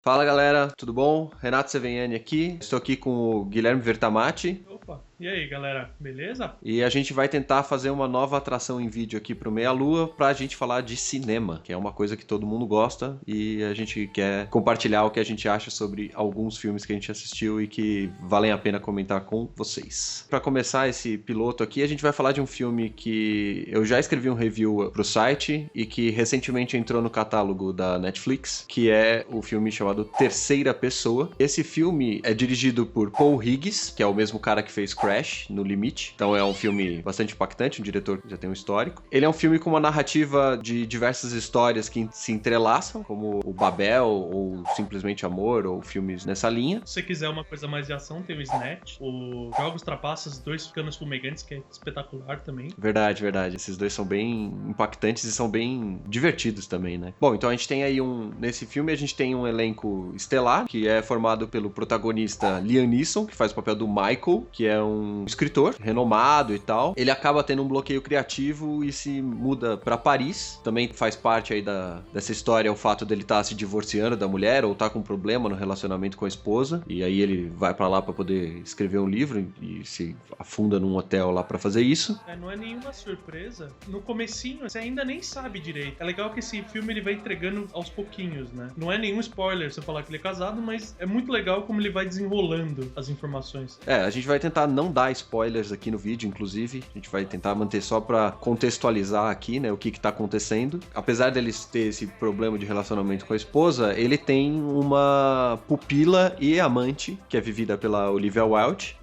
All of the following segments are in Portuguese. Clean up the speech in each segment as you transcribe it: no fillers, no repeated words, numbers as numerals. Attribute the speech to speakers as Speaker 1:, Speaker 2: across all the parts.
Speaker 1: Fala galera, tudo bom? Renato Seveniani aqui, estou aqui com o Guilherme Vertamati.
Speaker 2: Opa, e aí galera, beleza?
Speaker 1: E a gente vai tentar fazer uma nova atração em vídeo aqui pro Meia Lua pra gente falar de cinema, que é uma coisa que todo mundo gosta e a gente quer compartilhar o que a gente acha sobre alguns filmes que a gente assistiu e que valem a pena comentar com vocês. Pra começar esse piloto aqui, a gente vai falar de um filme que eu já escrevi um review pro site e que recentemente entrou no catálogo da Netflix, que é o filme chamado Terceira Pessoa. Esse filme é dirigido por Paul Higgs, que é o mesmo cara que fez Crash, No Limite. Então é um filme bastante impactante, um diretor que já tem um histórico. Ele é um filme com uma narrativa de diversas histórias que se entrelaçam, como o Babel, ou Simplesmente Amor, ou filmes nessa linha.
Speaker 2: Se você quiser uma coisa mais de ação, tem o Snatch, o Jogos Trapaças, Dois Canos Fumegantes, que é espetacular também.
Speaker 1: Verdade, verdade. Esses dois são bem impactantes e são bem divertidos também, né? Bom, então a gente tem aí nesse filme a gente tem um elenco estelar, que é formado pelo protagonista Liam Neeson, que faz o papel do Michael, que é um escritor renomado e tal. Ele acaba tendo um bloqueio criativo e se muda pra Paris. Também faz parte aí dessa história o fato dele estar se divorciando da mulher ou tá com um problema no relacionamento com a esposa. E aí ele vai pra lá pra poder escrever um livro e se afunda num hotel lá pra fazer isso.
Speaker 2: Não é nenhuma surpresa. No comecinho, você ainda nem sabe direito. É legal que esse filme ele vai entregando aos pouquinhos, né? Não é nenhum spoiler você falar que ele é casado, mas é muito legal como ele vai desenrolando as informações.
Speaker 1: A gente vai tentar não dar spoilers aqui no vídeo, inclusive. A gente vai tentar manter só pra contextualizar aqui, né, o que tá acontecendo. Apesar dele ter esse problema de relacionamento com a esposa, ele tem uma pupila e amante, que é vivida pela Olivia Wilde.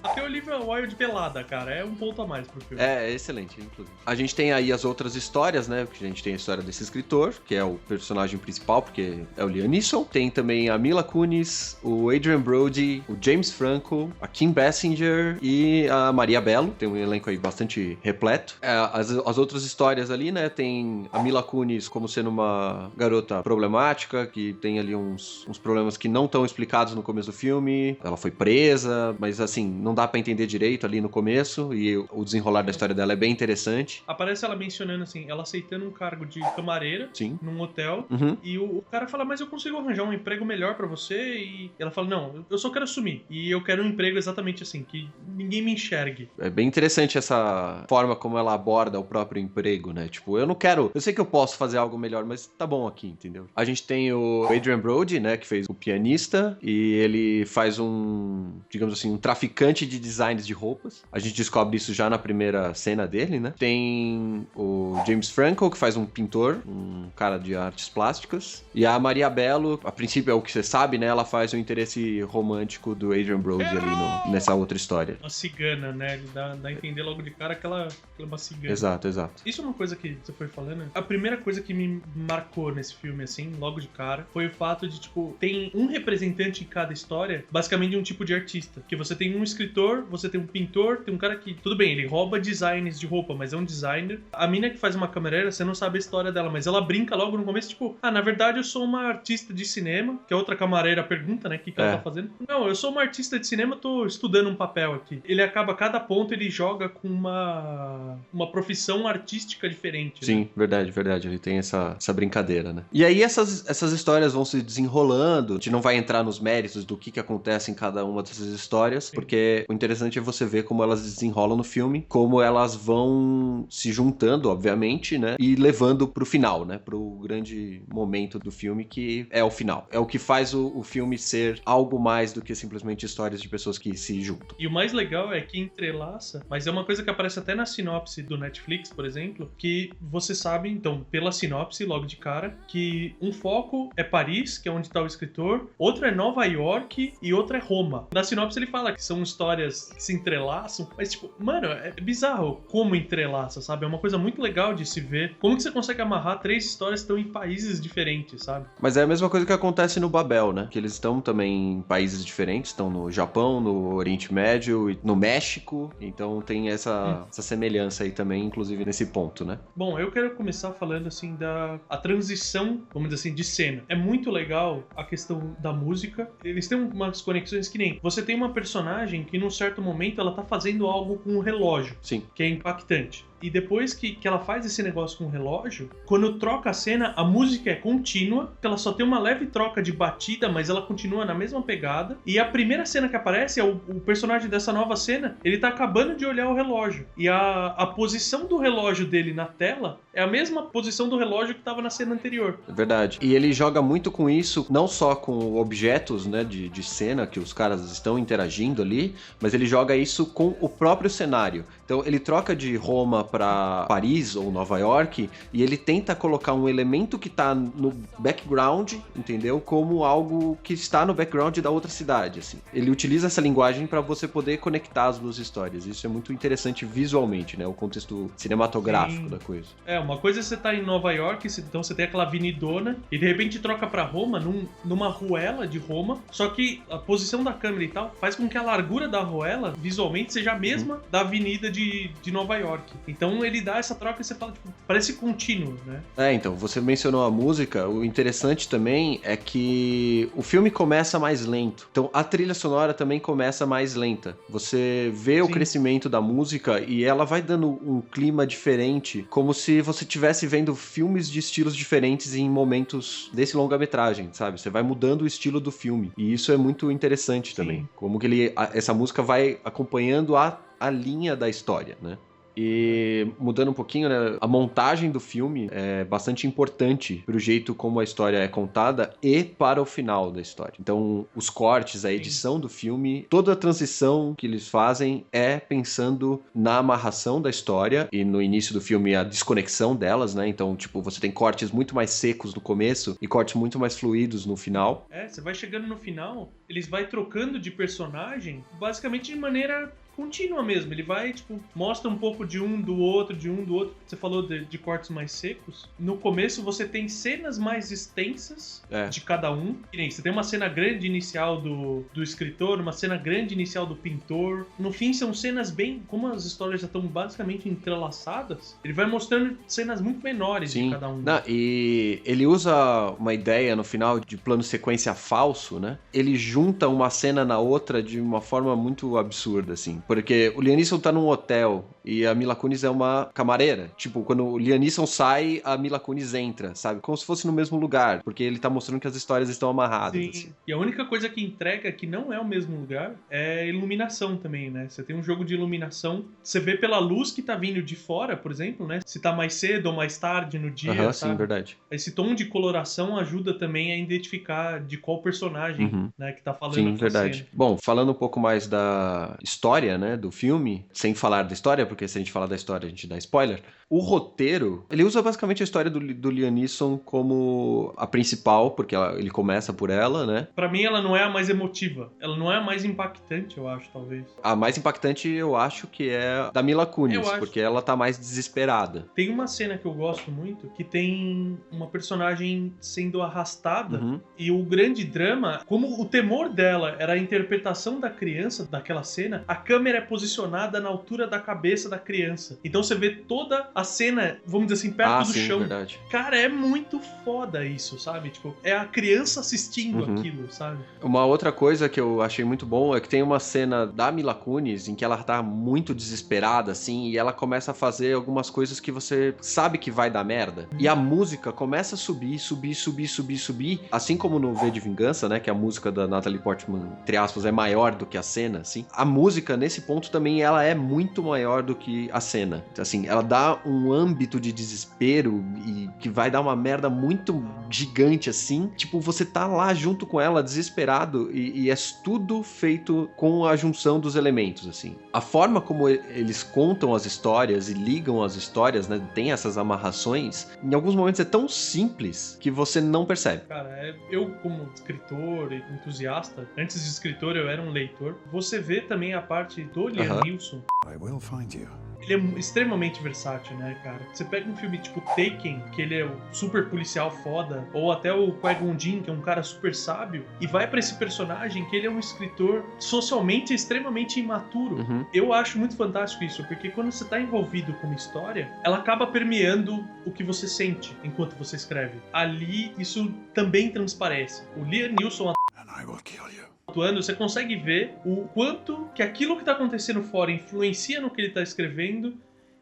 Speaker 2: Porque o Olivia Wilde pelada, cara, é um ponto a mais pro filme.
Speaker 1: É excelente, inclusive. A gente tem aí as outras histórias, né? Porque a gente tem a história desse escritor, que é o personagem principal, porque é o Liam Neeson. Tem também a Mila Kunis, o Adrien Brody, o James Franco, a Kim Basinger e a Maria Bello. Tem um elenco aí bastante repleto. As outras histórias ali, né? Tem a Mila Kunis como sendo uma garota problemática, que tem ali uns problemas que não estão explicados no começo do filme. Ela foi presa, mas assim, não dá pra entender direito ali no começo, e o desenrolar da história dela é bem interessante.
Speaker 2: Aparece ela mencionando assim, ela aceitando um cargo de camareira.
Speaker 1: Sim.
Speaker 2: Num hotel,
Speaker 1: Uhum.
Speaker 2: e o cara fala, mas eu consigo arranjar um emprego melhor pra você, e ela fala, não, eu só quero sumir, e eu quero um emprego exatamente assim, que ninguém me enxergue.
Speaker 1: É bem interessante essa forma como ela aborda o próprio emprego, né? Tipo, eu sei que eu posso fazer algo melhor, mas tá bom aqui, entendeu? A gente tem o Adrien Brody, né, que fez o pianista, e ele faz digamos assim, um traficante de designs de roupas. A gente descobre isso já na primeira cena dele, né? Tem o James Franco, que faz um pintor, um cara de artes plásticas. E a Maria Bello, a princípio é o que você sabe, né? Ela faz o interesse romântico do Adrien Brody ali nessa outra história.
Speaker 2: Uma cigana, né? Ele dá a entender logo de cara que ela é uma cigana.
Speaker 1: Exato, exato.
Speaker 2: Isso é uma coisa que você foi falando. A primeira coisa que me marcou nesse filme, assim, logo de cara, foi o fato de, tipo, tem um representante em cada história, basicamente de um tipo de artista. Que você tem um escritor, você tem um pintor, tem um cara que, tudo bem, ele rouba designs de roupa, mas é um designer. A mina que faz uma camareira, você não sabe a história dela, mas ela brinca logo no começo, tipo, na verdade eu sou uma artista de cinema, que a outra camareira pergunta, né, o que ela tá fazendo. Não, eu sou uma artista de cinema, tô estudando um papel aqui. Ele acaba, cada ponto ele joga com uma profissão artística diferente.
Speaker 1: Sim,
Speaker 2: né?
Speaker 1: verdade, verdade. Ele tem essa brincadeira, né? E aí essas histórias vão se desenrolando. A gente não vai entrar nos méritos do que acontece em cada uma dessas histórias,
Speaker 2: Sim.
Speaker 1: porque o interessante é você ver como elas desenrolam no filme, como elas vão se juntando, obviamente, né? E levando pro final, né? Pro grande momento do filme, que é o final. É o que faz o filme ser algo mais do que simplesmente histórias de pessoas que se juntam.
Speaker 2: E o mais legal é que entrelaça, mas é uma coisa que aparece até na sinopse do Netflix, por exemplo, que você sabe, então, pela sinopse, logo de cara, que um foco é Paris, que é onde tá o escritor, outro é Nova York e outro é Roma. Na sinopse ele fala que são histórias que se entrelaçam, mas tipo, mano, é bizarro como entrelaça, sabe? É uma coisa muito legal de se ver. Como que você consegue amarrar 3 histórias que estão em países diferentes, sabe?
Speaker 1: Mas é a mesma coisa que acontece no Babel, né? Que eles estão também em países diferentes, estão no Japão, no Oriente Médio, no México, então tem essa semelhança aí também, inclusive nesse ponto, né?
Speaker 2: Bom, eu quero começar falando assim a transição, vamos dizer assim, de cena. É muito legal a questão da música. Eles têm umas conexões que nem você tem uma personagem que num certo momento ela tá fazendo algo com um relógio.
Speaker 1: Sim.
Speaker 2: Que é impactante. E depois que ela faz esse negócio com o relógio, quando troca a cena, a música é contínua, ela só tem uma leve troca de batida, mas ela continua na mesma pegada. E a primeira cena que aparece é o personagem dessa nova cena, ele tá acabando de olhar o relógio. E a posição do relógio dele na tela é a mesma posição do relógio que tava na cena anterior.
Speaker 1: É verdade. E ele joga muito com isso, não só com objetos, né, de cena que os caras estão interagindo ali, mas ele joga isso com o próprio cenário. Então ele troca de Roma para Paris ou Nova York e ele tenta colocar um elemento que tá no background, entendeu? Como algo que está no background da outra cidade, assim. Ele utiliza essa linguagem para você poder conectar as duas histórias. Isso é muito interessante visualmente, né? O contexto cinematográfico da coisa.
Speaker 2: Uma coisa é você tá em Nova York, então você tem aquela avenidona e de repente troca pra Roma, numa ruela de Roma, só que a posição da câmera e tal faz com que a largura da ruela visualmente seja a mesma da avenida de Nova York. Então ele dá essa troca e você fala, tipo, parece contínuo, né?
Speaker 1: Então, você mencionou a música, o interessante também é que o filme começa mais lento. Então a trilha sonora também começa mais lenta. Você vê o crescimento da música e ela vai dando um clima diferente, como se você estivesse vendo filmes de estilos diferentes em momentos desse longa-metragem, sabe? Você vai mudando o estilo do filme. E isso é muito interessante também. Como que essa música vai acompanhando a linha da história, né? E mudando um pouquinho, né, a montagem do filme é bastante importante pro jeito como a história é contada e para o final da história. Então, os cortes, a edição do filme, toda a transição que eles fazem é pensando na amarração da história e no início do filme a desconexão delas, né? Então, tipo, você tem cortes muito mais secos no começo e cortes muito mais fluidos no final.
Speaker 2: Você vai chegando no final, eles vai trocando de personagem basicamente de maneira contínua mesmo. Ele vai, tipo, mostra um pouco de um do outro. Você falou de cortes mais secos. No começo você tem cenas mais extensas de cada um. E nem, você tem uma cena grande inicial do escritor, uma cena grande inicial do pintor. No fim são cenas bem... Como as histórias já estão basicamente entrelaçadas, ele vai mostrando cenas muito menores de cada um.
Speaker 1: E ele usa uma ideia no final de plano sequência falso, né? Ele junta uma cena na outra de uma forma muito absurda, assim. Porque o Liam Neeson tá num hotel e a Mila Kunis é uma camareira. Tipo, quando o Liam Neeson sai, a Mila Kunis entra, sabe? Como se fosse no mesmo lugar, porque ele tá mostrando que as histórias estão amarradas.
Speaker 2: Sim.
Speaker 1: Assim.
Speaker 2: E a única coisa que entrega que não é o mesmo lugar é iluminação também, né? Você tem um jogo de iluminação, você vê pela luz que tá vindo de fora, por exemplo, né? Se tá mais cedo ou mais tarde no dia, sabe?
Speaker 1: Sim, verdade.
Speaker 2: Esse tom de coloração ajuda também a identificar de qual personagem, né, que tá falando.
Speaker 1: Sim, verdade. Cena. Bom, falando um pouco mais da história, né, do filme, sem falar da história, porque se a gente falar da história a gente dá spoiler, o roteiro, ele usa basicamente a história do Liam Neeson como a principal, porque ele começa por ela, né?
Speaker 2: Pra mim ela não é a mais emotiva, ela não é a mais impactante, eu acho, talvez.
Speaker 1: A mais impactante eu acho que é da Mila Kunis, porque ela tá mais desesperada.
Speaker 2: Tem uma cena que eu gosto muito, que tem uma personagem sendo arrastada, e o grande drama, como o temor dela era a interpretação da criança daquela cena, a câmera é posicionada na altura da cabeça da criança. Então você vê toda a cena, vamos dizer assim, perto do chão.
Speaker 1: Verdade.
Speaker 2: Cara, é muito foda isso, sabe? Tipo, é a criança assistindo aquilo, sabe?
Speaker 1: Uma outra coisa que eu achei muito bom é que tem uma cena da Mila Kunis em que ela tá muito desesperada, assim, e ela começa a fazer algumas coisas que você sabe que vai dar merda. E a música começa a subir, assim como no V de Vingança, né, que a música da Natalie Portman, entre aspas, é maior do que a cena, assim. A música, nesse ponto, também, ela é muito maior do que a cena. Assim, ela dá um âmbito de desespero e que vai dar uma merda muito gigante, assim. Tipo, você tá lá junto com ela, desesperado, e é tudo feito com a junção dos elementos, assim. A forma como eles contam as histórias e ligam as histórias, né, tem essas amarrações, em alguns momentos é tão simples que você não percebe.
Speaker 2: Cara, eu como escritor e entusiasta, antes de escritor eu era um leitor, você vê também a parte do Liam Neeson.
Speaker 3: I will find you.
Speaker 2: Ele é extremamente versátil, né, cara? Você pega um filme tipo Taken, que ele é o super policial foda, ou até o Qui-Gon Jinn, que é um cara super sábio, e vai pra esse personagem que ele é um escritor socialmente extremamente imaturo. Eu acho muito fantástico isso, porque quando você tá envolvido com uma história, ela acaba permeando o que você sente enquanto você escreve. Ali, isso também transparece. O Liam Neeson
Speaker 3: And I will kill you.
Speaker 2: atuando, você consegue ver o quanto que aquilo que tá acontecendo fora influencia no que ele tá escrevendo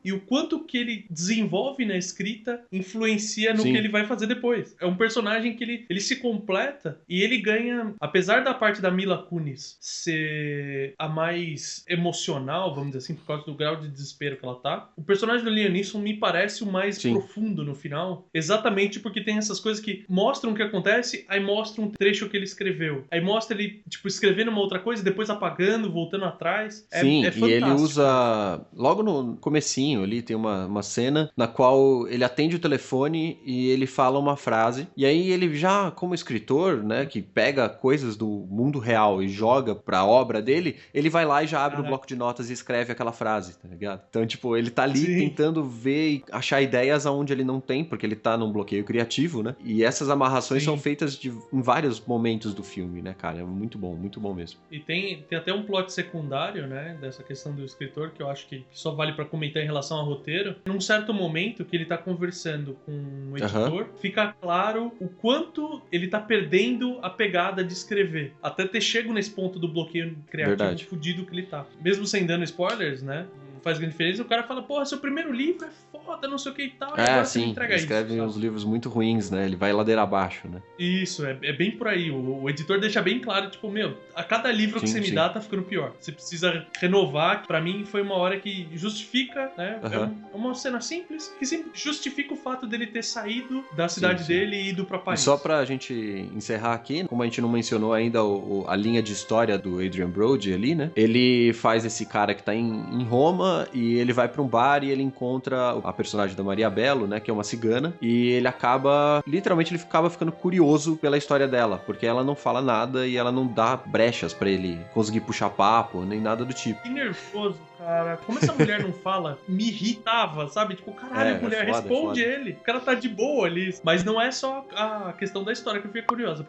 Speaker 2: e o quanto que ele desenvolve na escrita influencia no
Speaker 1: Sim.
Speaker 2: que ele vai fazer depois. É um personagem que ele se completa e ele ganha, apesar da parte da Mila Kunis ser a mais emocional, vamos dizer assim, por causa do grau de desespero que ela tá, o personagem do Liam Neeson me parece o mais
Speaker 1: Sim.
Speaker 2: profundo no final, exatamente porque tem essas coisas que mostram o que acontece, aí mostra um trecho que ele escreveu, aí mostra ele, tipo, escrevendo uma outra coisa, depois apagando, voltando atrás.
Speaker 1: Sim,
Speaker 2: é
Speaker 1: e
Speaker 2: fantástico.
Speaker 1: ele usa... Logo no comecinho ali, tem uma cena na qual ele atende o telefone e ele fala uma frase. E aí ele já, como escritor, né, que pega coisas do mundo real e joga pra obra dele, ele vai lá e já abre o bloco de notas e escreve aquela frase, tá ligado? Então, tipo, ele tá ali
Speaker 2: Sim.
Speaker 1: tentando ver e achar ideias aonde ele não tem, porque ele tá num bloqueio criativo, né? E essas amarrações
Speaker 2: Sim.
Speaker 1: são feitas em vários momentos do filme, né, cara? É muito bom mesmo.
Speaker 2: E tem até um plot secundário, né, dessa questão do escritor, que eu acho que só vale pra comentar em relação ao roteiro. Num certo momento que ele tá conversando com o editor, fica claro o quanto ele tá perdendo a pegada de escrever. Até ter chego nesse ponto do bloqueio criativo
Speaker 1: Verdade.
Speaker 2: fudido que ele tá. Mesmo sem dando spoilers, né, não faz grande diferença, o cara fala, porra, seu primeiro livro é foda, não sei o que e tal, e agora você me
Speaker 1: Sim,
Speaker 2: entrega
Speaker 1: ele
Speaker 2: isso.
Speaker 1: escreve
Speaker 2: sabe?
Speaker 1: uns livros muito ruins, né? Ele vai ladeira abaixo, né?
Speaker 2: Isso, é bem por aí. O editor deixa bem claro, tipo, meu, a cada livro que
Speaker 1: Sim,
Speaker 2: você me
Speaker 1: sim.
Speaker 2: dá tá ficando pior. Você precisa renovar. Pra mim, foi uma hora que justifica, né? É uma cena simples, que sempre justifica o fato dele ter saído da cidade
Speaker 1: sim.
Speaker 2: dele e ido pra
Speaker 1: E
Speaker 2: Paris.
Speaker 1: só pra gente encerrar aqui, como a gente não mencionou ainda a linha de história do Adrian Brody ali, né? Ele faz esse cara que tá em Roma e ele vai pra um bar e ele encontra a personagem da Maria Bello, né? Que é uma cigana. E ele acaba... Literalmente, ele acaba ficando curioso pela história dela, porque ela não fala nada e ela não dá brechas pra ele conseguir puxar papo, nem nada do tipo.
Speaker 2: Que nervoso, cara. Como essa mulher não fala, me irritava, sabe? Tipo, caralho, mulher, responde ele. O cara tá de boa ali. Mas não é só a questão da história que eu fiquei curiosa.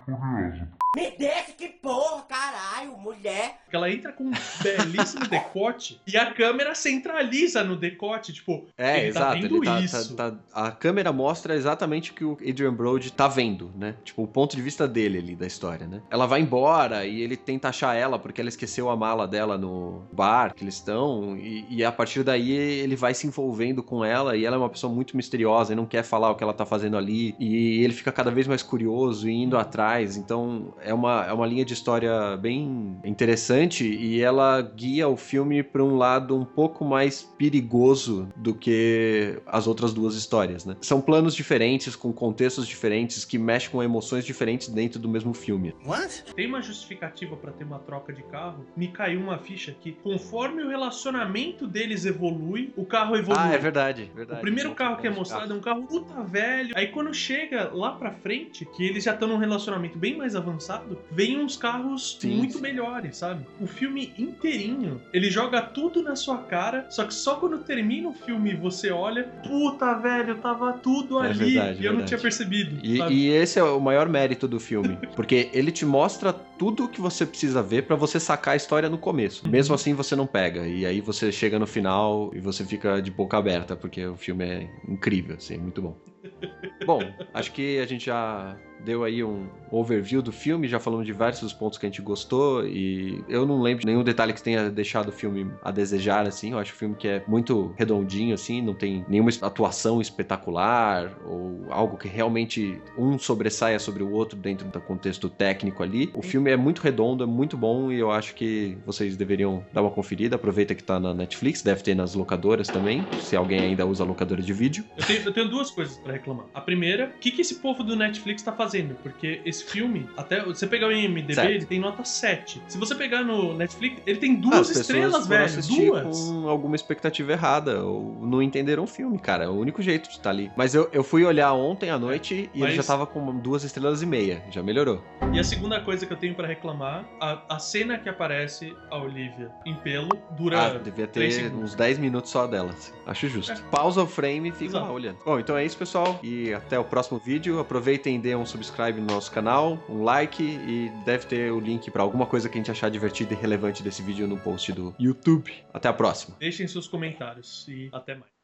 Speaker 4: Me deixa que porra, caralho, mulher.
Speaker 2: Porque ela entra com um belíssimo decote e a câmera centraliza no decote, tipo, ele tá vendo isso.
Speaker 1: A câmera mostra exatamente o que o Adrian Brody tá vendo, né? Tipo, o ponto de vista dele ali da história, né? Ela vai embora e ele tenta achar ela porque ela esqueceu a mala dela no bar que eles estão e a partir daí ele vai se envolvendo com ela e ela é uma pessoa muito misteriosa e não quer falar o que ela tá fazendo ali e ele fica cada vez mais curioso e indo atrás, então é uma linha de história bem interessante e ela guia o filme para um lado um pouco mais perigoso do que as outras duas histórias, né? São planos diferentes, com contextos diferentes, que mexem com emoções diferentes dentro do mesmo filme.
Speaker 4: What?
Speaker 2: Tem uma justificativa pra ter uma troca de carro. Me caiu uma ficha que conforme o relacionamento deles evolui, o carro evolui.
Speaker 1: Ah, é verdade.
Speaker 2: O primeiro carro que é mostrado é um carro puta velho. Aí quando chega lá pra frente, que eles já estão num relacionamento bem mais avançado, vem uns carros muito melhores, sabe? O filme inteirinho, ele joga tudo na sua cara, só que só quando termina o filme você olha, puta velho, tava tudo ali e eu não tinha percebido.
Speaker 1: E esse é o maior mérito do filme, porque ele te mostra tudo o que você precisa ver pra você sacar a história no começo. Mesmo assim você não pega, e aí você chega no final e você fica de boca aberta, porque o filme é incrível, assim, muito bom. Bom, acho que a gente já deu aí um overview do filme, já falamos de vários dos pontos que a gente gostou e eu não lembro de nenhum detalhe que tenha deixado o filme a desejar, assim. Eu acho o filme que é muito redondinho, assim, não tem nenhuma atuação espetacular ou algo que realmente um sobressaia sobre o outro dentro do contexto técnico ali. O filme é muito redondo, é muito bom e eu acho que vocês deveriam dar uma conferida. Aproveita que tá na Netflix, deve ter nas locadoras também, se alguém ainda usa locadora de vídeo.
Speaker 2: Eu tenho duas coisas pra reclamar. A primeira, o que esse povo do Netflix tá fazendo? Porque esse filme, até você pegar o IMDb, ele tem nota 7. Se você pegar no Netflix, ele tem 2 estrelas, velho. 2.
Speaker 1: Com alguma expectativa errada ou não entenderam o filme, cara. É o único jeito de estar ali. Mas eu fui olhar ontem à noite e ele já tava com 2,5 estrelas. Já melhorou.
Speaker 2: E a segunda coisa que eu tenho pra reclamar, a cena que aparece a Olivia em pelo dura
Speaker 1: devia ter uns 10 minutos só delas. Acho justo. Pausa o frame e fica lá olhando. Bom, então é isso, pessoal. E até o próximo vídeo. Aproveitem e dê um subscribe no nosso canal, um like e deve ter o link pra alguma coisa que a gente achar divertida e relevante desse vídeo no post do YouTube. Até a próxima.
Speaker 2: Deixem seus comentários e até mais.